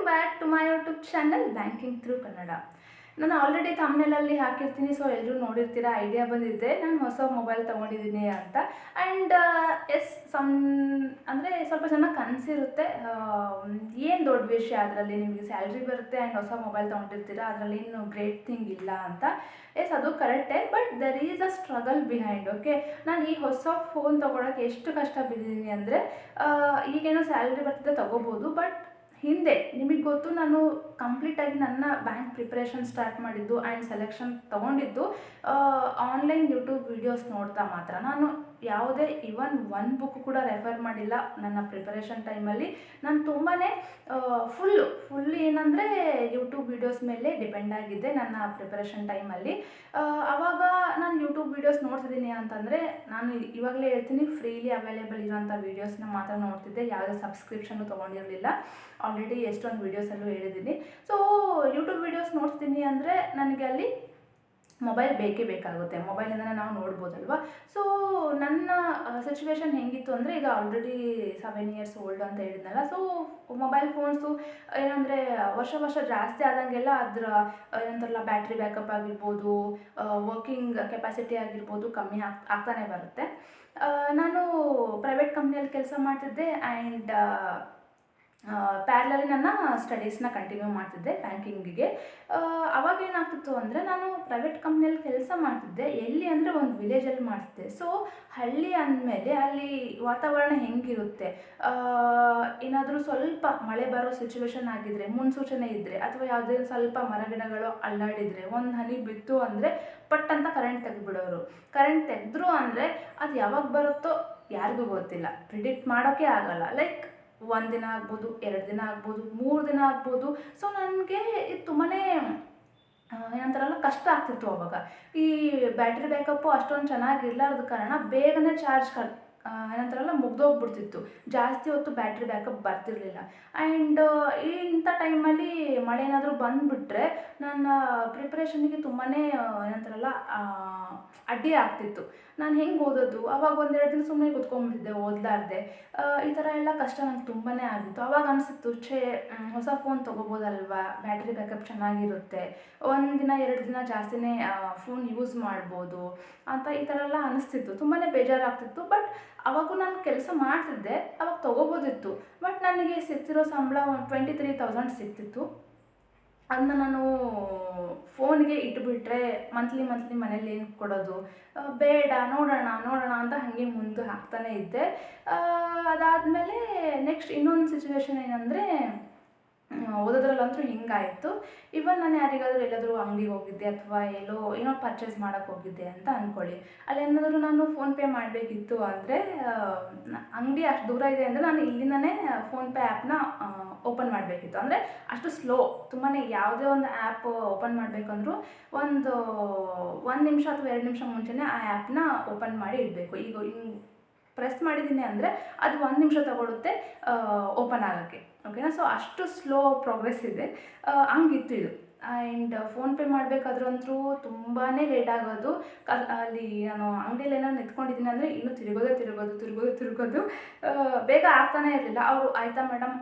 Back to my YouTube channel banking through Kannada. ನಾನು already ಥಂಬ್ನೇಲಲ್ಲಿ ಹಾಕಿರ್ತೀನಿ, so ಎಲ್ಲರೂ ನೋಡಿರ್ತೀರ. ಐಡಿಯಾ ಬಂದಿದ್ದೆ ನಾನು ಹೊಸ ಮೊಬೈಲ್ ತೊಗೊಂಡಿದ್ದೀನಿ ಅಂತ. ಆ್ಯಂಡ್ ಅಂದರೆ ಸ್ವಲ್ಪ ಜನ ಕನಸಿರುತ್ತೆ, ಏನು ದೊಡ್ಡ ವಿಷಯ ಅದರಲ್ಲಿ, ನಿಮಗೆ ಸ್ಯಾಲ್ರಿ ಬರುತ್ತೆ ಆ್ಯಂಡ್ ಹೊಸ ಮೊಬೈಲ್ ತೊಗೊಂಡಿರ್ತೀರ, ಅದರಲ್ಲಿ ಏನು ಗ್ರೇಟ್ ಥಿಂಗ್ ಇಲ್ಲ ಅಂತ. ಅದು ಕರೆಕ್ಟೇ, but there is a struggle behind. Okay, ನಾನು ಈ ಹೊಸ ಫೋನ್ ತೊಗೊಳಕ್ಕೆ ಎಷ್ಟು ಕಷ್ಟ ಬಿದ್ದಿದ್ದೀನಿ ಅಂದರೆ, ಈಗೇನೋ ಸ್ಯಾಲ್ರಿ ಬರ್ತಿದ್ದೆ ತೊಗೋಬೋದು, ಬಟ್ ಹಿಂದೆ ನಿಮಗೆ ಗೊತ್ತು, ನಾನು ಕಂಪ್ಲೀಟಾಗಿ ನನ್ನ ಬ್ಯಾಂಕ್ ಪ್ರಿಪ್ರೇಷನ್ ಸ್ಟಾರ್ಟ್ ಮಾಡಿದ್ದು ಆ್ಯಂಡ್ ಸೆಲೆಕ್ಷನ್ ತೊಗೊಂಡಿದ್ದು ಆನ್ಲೈನ್ ಯೂಟ್ಯೂಬ್ ವೀಡಿಯೋಸ್ ನೋಡ್ತಾ ಮಾತ್ರ. ನಾನು ಯಾವುದೇ ಇವನ್ ಒನ್ ಬುಕ್ ಕೂಡ ರೆಫರ್ ಮಾಡಿಲ್ಲ ನನ್ನ ಪ್ರಿಪರೇಷನ್ ಟೈಮಲ್ಲಿ. ನಾನು ತುಂಬಾ ಫುಲ್ ಏನಂದರೆ ಯೂಟ್ಯೂಬ್ ವೀಡಿಯೋಸ್ ಮೇಲೆ ಡಿಪೆಂಡ್ ಆಗಿದ್ದೆ ನನ್ನ ಪ್ರಿಪರೇಷನ್ ಟೈಮಲ್ಲಿ. ಆವಾಗ ನಾನು ಯೂಟ್ಯೂಬ್ ವೀಡಿಯೋಸ್ ನೋಡ್ತಿದ್ದೀನಿ ಅಂತಂದರೆ, ನಾನು ಇವಾಗಲೇ ಹೇಳ್ತೀನಿ, ಫ್ರೀಲಿ ಅವೈಲೇಬಲ್ ಇರೋಂಥ ವೀಡಿಯೋಸ್ನ ಮಾತ್ರ ನೋಡ್ತಿದ್ದೆ, ಯಾವುದೇ ಸಬ್ಸ್ಕ್ರಿಪ್ಷನ್ನು ತೊಗೊಂಡಿರಲಿಲ್ಲ. ಆಲ್ರೆಡಿ ಎಷ್ಟೊಂದು ವೀಡಿಯೋಸಲ್ಲೂ ಹೇಳಿದ್ದೀನಿ. ಸೊ ಯೂಟ್ಯೂಬ್ ವೀಡಿಯೋಸ್ ನೋಡ್ತೀನಿ ಅಂದರೆ ನನಗೆ ಅಲ್ಲಿ ಮೊಬೈಲ್ ಬೇಕೇ ಬೇಕಾಗುತ್ತೆ, ಮೊಬೈಲಿಂದನೇ ನಾವು ನೋಡ್ಬೋದಲ್ವ. ಸೊ ನನ್ನ ಸಿಚುವೇಶನ್ ಹೆಂಗಿತ್ತು ಅಂದರೆ, ಈಗ ಆಲ್ರೆಡಿ 7 ಇಯರ್ಸ್ ಓಲ್ಡ್ ಅಂತ ಹೇಳಿದ್ನಲ್ಲ. ಸೊ ಮೊಬೈಲ್ ಫೋನ್ಸು ಏನಂದರೆ ವರ್ಷ ಜಾಸ್ತಿ ಆದಂಗೆಲ್ಲ ಅದರ ಏನಂತಾರಲ್ಲ, ಬ್ಯಾಟ್ರಿ ಬ್ಯಾಕಪ್ ಆಗಿರ್ಬೋದು, ವರ್ಕಿಂಗ್ ಕೆಪಾಸಿಟಿ ಆಗಿರ್ಬೋದು, ಕಮ್ಮಿ ಆಗ್ತಾನೆ ಬರುತ್ತೆ. ನಾನು ಪ್ರೈವೇಟ್ ಕಂಪ್ನಿಯಲ್ಲಿ ಕೆಲಸ ಮಾಡ್ತಿದ್ದೆ ಆ್ಯಂಡ್ ಪ್ಯಾರಲಲ್ಲಿ ನನ್ನ ಸ್ಟಡೀಸ್ನ ಕಂಟಿನ್ಯೂ ಮಾಡ್ತಿದ್ದೆ ಬ್ಯಾಂಕಿಂಗಿಗೆ. ಅವಾಗ ಏನಾಗ್ತಿತ್ತು ಅಂದರೆ, ನಾನು ಪ್ರೈವೇಟ್ ಕಂಪ್ನಿಯಲ್ಲಿ ಕೆಲಸ ಮಾಡ್ತಿದ್ದೆ, ಎಲ್ಲಿ ಅಂದರೆ ಒಂದು ವಿಲೇಜಲ್ಲಿ ಮಾಡ್ತಿದ್ದೆ. ಸೊ ಹಳ್ಳಿ ಅಂದಮೇಲೆ ಅಲ್ಲಿ ವಾತಾವರಣ ಹೆಂಗಿರುತ್ತೆ, ಏನಾದರೂ ಸ್ವಲ್ಪ ಮಳೆ ಬರೋ ಸಿಚುವೇಶನ್ ಆಗಿದ್ದರೆ, ಮುನ್ಸೂಚನೆ ಇದ್ದರೆ, ಅಥವಾ ಯಾವುದೇ ಸ್ವಲ್ಪ ಮರಗಿಡಗಳು ಅಲ್ಲಾಡಿದರೆ, ಒಂದು ಹನಿ ಬಿತ್ತು ಅಂದರೆ ಪಟ್ ಅಂತ ಕರೆಂಟ್ ತೆಗೆದುಬಿಡೋರು. ಕರೆಂಟ್ ತೆಗೆದ್ರು ಅಂದರೆ ಅದು ಯಾವಾಗ ಬರುತ್ತೋ ಯಾರಿಗೂ ಗೊತ್ತಿಲ್ಲ, ಪ್ರಿಡಿಕ್ಟ್ ಮಾಡೋಕ್ಕೆ ಆಗಲ್ಲ. ಲೈಕ್ 1 ದಿನ ಆಗ್ಬೋದು, 2 ದಿನ ಆಗ್ಬೋದು, 3 ದಿನ ಆಗ್ಬೋದು. ಸೊ ನನಗೆ ಇದು ತುಂಬಾ ಏನಂತಾರಲ್ಲ, ಕಷ್ಟ ಆಗ್ತಿತ್ತು ಅವಾಗ. ಈ ಬ್ಯಾಟ್ರಿ ಬ್ಯಾಕಪ್ಪು ಅಷ್ಟೊಂದು ಚೆನ್ನಾಗಿರ್ಲಾರ್ದ ಕಾರಣ ಬೇಗನೆ ಚಾರ್ಜ್ ಏನಂತಾರಲ್ಲ, ಮುಗ್ದೋಗ್ಬಿಡ್ತಿತ್ತು. ಜಾಸ್ತಿ ಹೊತ್ತು ಬ್ಯಾಟ್ರಿ ಬ್ಯಾಕಪ್ ಬರ್ತಿರಲಿಲ್ಲ. ಆ್ಯಂಡ್ ಇಂಥ ಟೈಮಲ್ಲಿ ಮಳೆ ಏನಾದರೂ ಬಂದುಬಿಟ್ರೆ ನನ್ನ ಪ್ರಿಪ್ರೇಷನ್ನಿಗೆ ತುಂಬಾ ಏನಂತಾರಲ್ಲ, ಅಡ್ಡಿ ಆಗ್ತಿತ್ತು. ನಾನು ಹೆಂಗೆ ಓದೋದು, ಅವಾಗ 1-2 ದಿನ ಸುಮ್ಮನೆ ಕೂತ್ಕೊಂಡ್ಬಿಟ್ಟಿದ್ದೆ, ಓದಲಾರ್ದೆ. ಈ ಥರ ಎಲ್ಲ ಕಷ್ಟ ನಂಗೆ ತುಂಬಾ ಆಗಿತ್ತು. ಅವಾಗ ಅನಿಸಿತ್ತು, ಹೊಸ ಫೋನ್ ತೊಗೋಬೋದಲ್ವಾ, ಬ್ಯಾಟ್ರಿ ಬ್ಯಾಕಪ್ ಚೆನ್ನಾಗಿರುತ್ತೆ, 1 ದಿನ 2 ದಿನ ಜಾಸ್ತಿನೇ ಫೋನ್ ಯೂಸ್ ಮಾಡ್ಬೋದು ಅಂತ ಈ ಥರ ಎಲ್ಲ ಅನಿಸ್ತಿತ್ತು. ತುಂಬಾ ಬೇಜಾರಾಗ್ತಿತ್ತು. ಬಟ್ ಅವಾಗೂ ನಾನು ಕೆಲಸ ಮಾಡ್ತಿದ್ದೆ, ಅವಾಗ ತೊಗೋಬೋದಿತ್ತು. ಬಟ್ ನನಗೆ ಸಿಗ್ತಿರೋ ಸಂಬಳ 23,000 ಸಿಗ್ತಿತ್ತು. ಅದನ್ನ ನಾನು ಫೋನ್ಗೆ ಇಟ್ಬಿಟ್ರೆ ಮಂತ್ಲಿ ಮನೇಲಿ ಏನು ಕೊಡೋದು, ಬೇಡ, ನೋಡೋಣ ಅಂತ ಹಾಗೆ ಮುಂದೆ ಹಾಕ್ತಾನೇ ಇದ್ದೆ. ಅದಾದಮೇಲೆ ನೆಕ್ಸ್ಟ್ ಇನ್ನೊಂದು ಸಿಚುವೇಶನ್ ಏನಂದರೆ, ಓದೋದ್ರಲ್ಲಂತೂ ಹಿಂಗಾಯಿತು. ಇವನ್ ನಾನು ಯಾರಿಗಾದರೂ ಎಲ್ಲಾದರೂ ಅಂಗಡಿಗೆ ಹೋಗಿದ್ದೆ ಅಥವಾ ಏನೋ ಪರ್ಚೇಸ್ ಮಾಡೋಕ್ಕೆ ಹೋಗಿದ್ದೆ ಅಂತ ಅಂದ್ಕೊಳ್ಳಿ. ಅಲ್ಲೇನಾದರೂ ನಾನು ಫೋನ್ಪೇ ಮಾಡಬೇಕಿತ್ತು ಅಂದರೆ, ಅಂಗಡಿ ಅಷ್ಟು ದೂರ ಇದೆ ಅಂದರೆ ನಾನು ಇಲ್ಲಿಂದನೇ ಫೋನ್ಪೇ ಆ್ಯಪ್ನ ಓಪನ್ ಮಾಡಬೇಕಿತ್ತು. ಅಂದರೆ ಅಷ್ಟು ಸ್ಲೋ, ತುಂಬಾ ಯಾವುದೇ ಒಂದು ಆ್ಯಪ್ ಓಪನ್ ಮಾಡಬೇಕಂದ್ರೂ ಒಂದು ನಿಮಿಷ ಅಥವಾ 2 ನಿಮಿಷ ಮುಂಚೆನೇ ಆ ಆ್ಯಪ್ನ ಓಪನ್ ಮಾಡಿ ಇಡಬೇಕು. ಈಗ ಹಿಂಗೆ ಪ್ರೆಸ್ ಮಾಡಿದ್ದೀನಿ ಅಂದರೆ ಅದು 1 ನಿಮಿಷ ತಗೊಳುತ್ತೆ ಓಪನ್ ಆಗೋಕ್ಕೆ. ಓಕೆನಾ? ಸೊ ಅಷ್ಟು ಸ್ಲೋ ಪ್ರೋಗ್ರೆಸ್ ಇದೆ. ಹಂಗಿತ್ತು ಇದು. ಆ್ಯಂಡ್ ಫೋನ್ಪೇ ಮಾಡಬೇಕಾದ್ರಂತೂ ತುಂಬಾ ಲೇಟ್ ಆಗೋದು. ಅಲ್ಲಿ ನಾನು ಅಂಗಡಿಯಲ್ಲಿ ಏನಾದ್ರು ನಿಂತ್ಕೊಂಡಿದ್ದೀನಿ ಅಂದರೆ ಇನ್ನೂ ತಿರುಗೋದು. ಬೇಗ ಆಗ್ತಾನೇ ಇರಲಿಲ್ಲ. ಅವರು ಆಯಿತಾ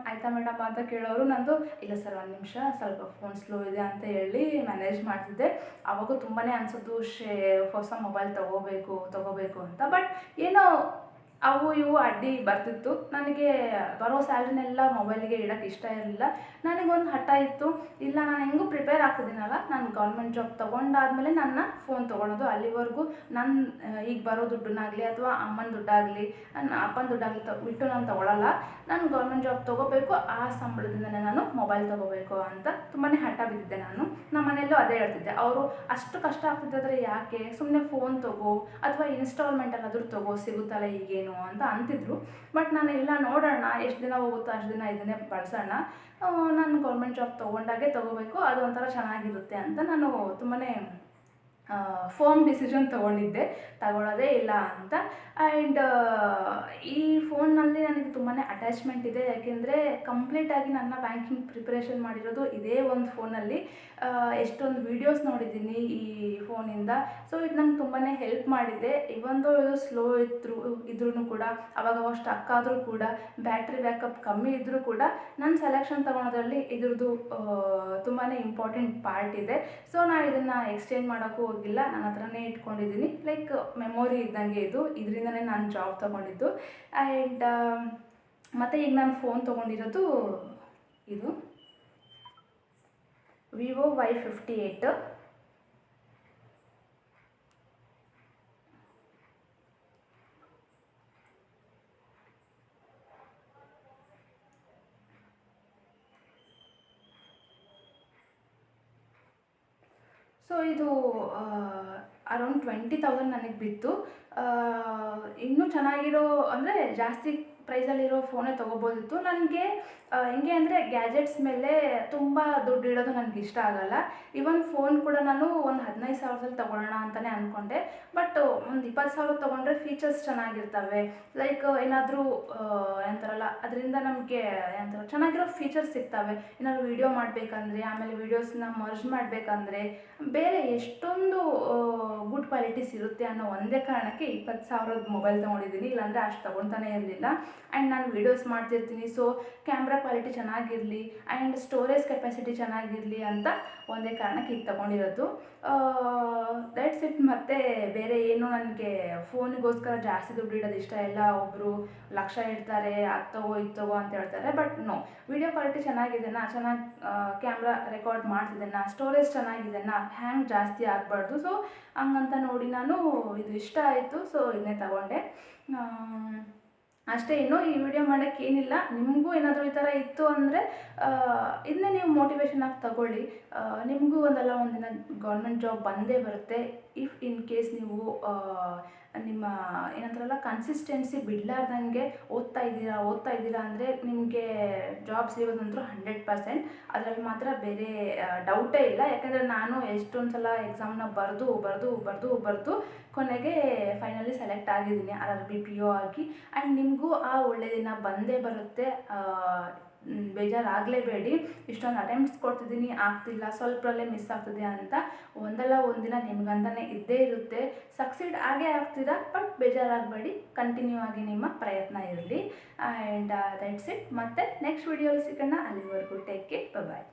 ಮೇಡಮ್ ಅಂತ ಕೇಳೋರು, ನಂದು ಇಲ್ಲ ಸರ್ 1 ನಿಮಿಷ, ಸ್ವಲ್ಪ ಫೋನ್ ಸ್ಲೋ ಇದೆ ಅಂತ ಹೇಳಿ ಮ್ಯಾನೇಜ್ ಮಾಡ್ತಿದ್ದೆ. ಆವಾಗೂ ತುಂಬಾ ಅನಿಸೋದು, ಹೊಸ ಮೊಬೈಲ್ ತೊಗೋಬೇಕು ಅಂತ. ಬಟ್ ಏನೋ ಅವು ಇವು ಅಡ್ಡಿ ಬರ್ತಿತ್ತು. ನನಗೆ ಬರೋ ಸ್ಯಾಲ್ರಿನೆಲ್ಲ ಮೊಬೈಲಿಗೆ ಇಡೋಕ್ಕೆ ಇಷ್ಟ ಇರಲಿಲ್ಲ. ನನಗೊಂದು ಹಠ ಇತ್ತು, ಇಲ್ಲ ನಾನು ಹೆಂಗೂ ಪ್ರಿಪೇರ್ ಆಗ್ತಿದ್ದೀನಲ್ಲ, ನಾನು ಗೌರ್ಮೆಂಟ್ ಜಾಬ್ ತೊಗೊಂಡಾದ್ಮೇಲೆ ನನ್ನ ಫೋನ್ ತೊಗೊಳೋದು. ಅಲ್ಲಿವರೆಗೂ ಈಗ ಬರೋ ದುಡ್ಡನ್ನಾಗಲಿ ಅಥವಾ ಅಮ್ಮನ ದುಡ್ಡಾಗಲಿ, ನನ್ನ ಅಪ್ಪನ ದುಡ್ಡಾಗಲಿ ಬಿಟ್ಟು ನಾನು ತೊಗೊಳಲ್ಲ. ನಾನು ಗೌರ್ಮೆಂಟ್ ಜಾಬ್ ತೊಗೋಬೇಕು, ಆ ಸಂಬಳದಿಂದಲೇ ನಾನು ಮೊಬೈಲ್ ತೊಗೋಬೇಕು ಅಂತ ತುಂಬಾ ಹಠ ಬಿದ್ದಿದ್ದೆ ನಾನು. ನಮ್ಮ ಮನೆಯಲ್ಲೂ ಅದೇ ಹೇಳ್ತಿದ್ದೆ. ಅವರು ಅಷ್ಟು ಕಷ್ಟ ಆಗ್ತಿದ್ದರೆ ಯಾಕೆ, ಸುಮ್ಮನೆ ಫೋನ್ ತೊಗೋ ಅಥವಾ ಇನ್ಸ್ಟಾಲ್ಮೆಂಟಲ್ಲಾದರೂ ತೊಗೋ, ಸಿಗುತ್ತಲ್ಲ ಈಗೇನು ಅಂತ ಅಂತಿದ್ರು. ಬಟ್ ನಾನು ಇಲ್ಲ, ನೋಡೋಣ, ಎಷ್ಟು ದಿನ ಹೋಗುತ್ತೋ ಅಷ್ಟು ದಿನ ಇದನ್ನೇ ಬಳಸೋಣ, ನಾನು ಗೌರ್ಮೆಂಟ್ ಜಾಬ್ ತೊಗೊಂಡಾಗೆ ತೊಗೋಬೇಕು, ಅದು ಒಂಥರ ಚೆನ್ನಾಗಿರುತ್ತೆ ಅಂತ ನಾನು ತುಂಬಾ ಫರ್ಮ್ ಡಿಸಿಷನ್ ತಗೊಳ್ಳೋದೇ ಇಲ್ಲ ಅಂತ. ಆ್ಯಂಡ್ ಈ ಫೋನ್ನಲ್ಲಿ ನನಗೆ ತುಂಬಾ ಅಟ್ಯಾಚ್ಮೆಂಟ್ ಇದೆ, ಯಾಕೆಂದರೆ ಕಂಪ್ಲೀಟಾಗಿ ನನ್ನ ಬ್ಯಾಂಕಿಂಗ್ ಪ್ರಿಪ್ರೇಷನ್ ಮಾಡಿರೋದು ಇದೇ ಒಂದು ಫೋನಲ್ಲಿ. ಎಷ್ಟೊಂದು ವೀಡಿಯೋಸ್ ನೋಡಿದ್ದೀನಿ ಈ ಫೋನಿಂದ. ಸೊ ಇದು ನಂಗೆ ತುಂಬಾ ಹೆಲ್ಪ್ ಮಾಡಿದೆ. ಇವೊಂದು ಇದು ಸ್ಲೋ ಇದ್ರೂ ಕೂಡ, ಅವಾಗವಾಗ ಸ್ಟಕ್ ಆದರೂ ಕೂಡ, ಬ್ಯಾಟ್ರಿ ಬ್ಯಾಕಪ್ ಕಮ್ಮಿ ಇದ್ದರೂ ಕೂಡ ನನ್ನ ಸೆಲೆಕ್ಷನ್ ತೊಗೊಳೋದ್ರಲ್ಲಿ ಇದ್ರದ್ದು ತುಂಬಾ ಇಂಪಾರ್ಟೆಂಟ್ ಪಾರ್ಟ್ ಇದೆ. ಸೊ ನಾನು ಇದನ್ನು ಎಕ್ಸ್ಚೇಂಜ್ ಮಾಡೋಕ್ಕೂ ಹೋಗಿಲ್ಲ, ನನ್ನ ಹತ್ರನೇ ಇಟ್ಕೊಂಡಿದ್ದೀನಿ. ಲೈಕ್ ಮೆಮೊರಿ ಇದ್ದಂಗೆ ಇದರಿಂದನೇ ನಾನು ಜಾಬ್ ತೊಗೊಂಡಿದ್ದು. ಆ್ಯಂಡ್ ಮತ್ತು ಈಗ ನಾನು ಫೋನ್ ತೊಗೊಂಡಿರೋದು ಇದು ವಿವೋ Y58. ಸೊ ಇದು ಅರೌಂಡ್ 20,000 ನನಗೆ ಬಿತ್ತು. ಇನ್ನೂ ಚೆನ್ನಾಗಿರೋ ಅಂದರೆ ಜಾಸ್ತಿ ಪ್ರೈಸಲ್ಲಿರೋ ಫೋನೇ ತೊಗೋಬೋದಿತ್ತು. ನನಗೆ ಹೆಂಗೆ ಅಂದರೆ ಗ್ಯಾಜೆಟ್ಸ್ ಮೇಲೆ ತುಂಬ ದುಡ್ಡು ಇಡೋದು ನನಗೆ ಇಷ್ಟ ಆಗಲ್ಲ. ಇವನ್ ಫೋನ್ ಕೂಡ ನಾನು ಒಂದು 15,000ದಲ್ಲಿ ತೊಗೊಳ್ಳೋಣ ಅಂತಲೇ ಅಂದ್ಕೊಂಡೆ. ಬಟ್ ಒಂದು 20,000 ತೊಗೊಂಡ್ರೆ ಫೀಚರ್ಸ್ ಚೆನ್ನಾಗಿರ್ತವೆ. ಲೈಕ್ ಏನಾದರೂ ಏನಂತಾರಲ್ಲ, ಅದರಿಂದ ನಮಗೆ ಏನಂತಾರೆ ಚೆನ್ನಾಗಿರೋ ಫೀಚರ್ಸ್ ಸಿಗ್ತವೆ. ಏನಾದರೂ ವೀಡಿಯೋ ಮಾಡಬೇಕಂದ್ರೆ, ಆಮೇಲೆ ವೀಡಿಯೋಸ್ನ ಮರ್ಜ್ ಮಾಡಬೇಕಂದ್ರೆ, ಬೇರೆ ಎಷ್ಟೊಂದು ಗುಡ್ ಕ್ವಾಲಿಟೀಸ್ ಇರುತ್ತೆ ಅನ್ನೋ ಒಂದೇ ಕಾರಣಕ್ಕೆ 20,000ದ ಮೊಬೈಲ್ ತೊಗೊಂಡಿದ್ದೀನಿ. ಇಲ್ಲಾಂದರೆ ಅಷ್ಟು ತೊಗೊಳ್ತಾನೆ ಇರಲಿಲ್ಲ. ಆ್ಯಂಡ್ ನಾನು ವೀಡಿಯೋಸ್ ಮಾಡ್ತಿರ್ತೀನಿ, ಸೊ ಕ್ಯಾಮ್ರಾ ಕ್ವಾಲಿಟಿ ಚೆನ್ನಾಗಿರಲಿ ಆ್ಯಂಡ್ ಸ್ಟೋರೇಜ್ ಕೆಪಾಸಿಟಿ ಚೆನ್ನಾಗಿರಲಿ ಅಂತ ಒಂದೇ ಕಾರಣಕ್ಕೆ ಈಗ ತೊಗೊಂಡಿರೋದು. That's it. ಮತ್ತು ಬೇರೆ ಏನು ನನಗೆ ಫೋನಿಗೋಸ್ಕರ ಜಾಸ್ತಿ ದುಡ್ಡು ಇಡೋದು ಇಷ್ಟ ಇಲ್ಲ. ಒಬ್ಬರು ಲಕ್ಷ ಇಡ್ತಾರೆ, ಅದು ತಗೋ ಇದು ತಗೋ ಅಂತ ಹೇಳ್ತಾರೆ. ಬಟ್ ನೋ, ವೀಡಿಯೋ ಕ್ವಾಲಿಟಿ ಚೆನ್ನಾಗಿದೆನಾ, ಚೆನ್ನಾಗಿ ಕ್ಯಾಮ್ರಾ ರೆಕಾರ್ಡ್ ಮಾಡ್ತಿದ್ದೇನಾ, ಸ್ಟೋರೇಜ್ ಚೆನ್ನಾಗಿದೆನಾ, ಹ್ಯಾಂಗ್ ಜಾಸ್ತಿ ಆಗಬಾರ್ದು. ಸೊ ಹಂಗಂತ ನೋಡಿ ನಾನು ಇದು ಇಷ್ಟ ಆಯಿತು, ಸೊ ಇದನ್ನೇ ತಗೊಂಡೆ ಅಷ್ಟೇ. ಇನ್ನೂ ಈ ವಿಡಿಯೋ ಮಾಡೋಕ್ಕೆ ಏನಿಲ್ಲ. ನಿಮಗೂ ಏನಾದರೂ ಈ ಥರ ಇತ್ತು ಅಂದರೆ ಇದನ್ನೇ ನೀವು ಮೋಟಿವೇಶನ್ ಆಗಿ ತಗೊಳ್ಳಿ. ನಿಮಗೂ ಒಂದಲ್ಲ ಒಂದಿನ ಗೌರ್ಮೆಂಟ್ ಜಾಬ್ ಬಂದೇ ಬರುತ್ತೆ. ಇಫ್ ಇನ್ ಕೇಸ್ ನೀವು ನಿಮ್ಮ ಏನಂತಾರಲ್ಲ ಕನ್ಸಿಸ್ಟೆನ್ಸಿ ಬಿಡಲಾರ್ದಂಗೆ ಓದ್ತಾ ಇದ್ದೀರಾ ಅಂದರೆ ನಿಮಗೆ ಜಾಬ್ ಸಿಗೋದಂತೂ 100%. ಅದರಲ್ಲಿ ಮಾತ್ರ ಬೇರೆ ಡೌಟೇ ಇಲ್ಲ. ಯಾಕೆಂದರೆ ನಾನು ಎಷ್ಟೊಂದು ಸಲ ಎಕ್ಸಾಮ್ನ ಬರೆದು ಕೊನೆಗೆ ಫೈನಲಿ ಸೆಲೆಕ್ಟ್ ಆಗಿದ್ದೀನಿ RRB PO ಆಗಿ. ಆ್ಯಂಡ್ ನಿಮಗೂ ಆ ಒಳ್ಳೆಯ ದಿನ ಬಂದೇ ಬರುತ್ತೆ. ಬೇಜಾರಾಗಲೇಬೇಡಿ. ಇಷ್ಟೊಂದು ಅಟೆಂಪ್ಟ್ಸ್ ಕೊಡ್ತಿದ್ದೀನಿ, ಆಗ್ತಿಲ್ಲ, ಸ್ವಲ್ಪರಲ್ಲೇ ಮಿಸ್ ಆಗ್ತಿದೆ ಅಂತ. ಒಂದಲ್ಲ ಒಂದಿನ ನಿಮ್ಗಂತಲೇ ಇದ್ದೇ ಇರುತ್ತೆ. ಸಕ್ಸೀಡ್ ಆಗೇ ಆಗ್ತೀರಾ. ಬಟ್ ಬೇಜಾರಾಗಬೇಡಿ, ಕಂಟಿನ್ಯೂ ಆಗಿ ನಿಮ್ಮ ಪ್ರಯತ್ನ ಇರಲಿ. And that's it. ಮತ್ತೆ ನೆಕ್ಸ್ಟ್ ವಿಡಿಯೋಲಿ ಸಿಗೋಣ. ಅಲ್ಲಿವರೆಗೂ ಟೇಕ್ ಕೇರ್, ಬಾಯ್.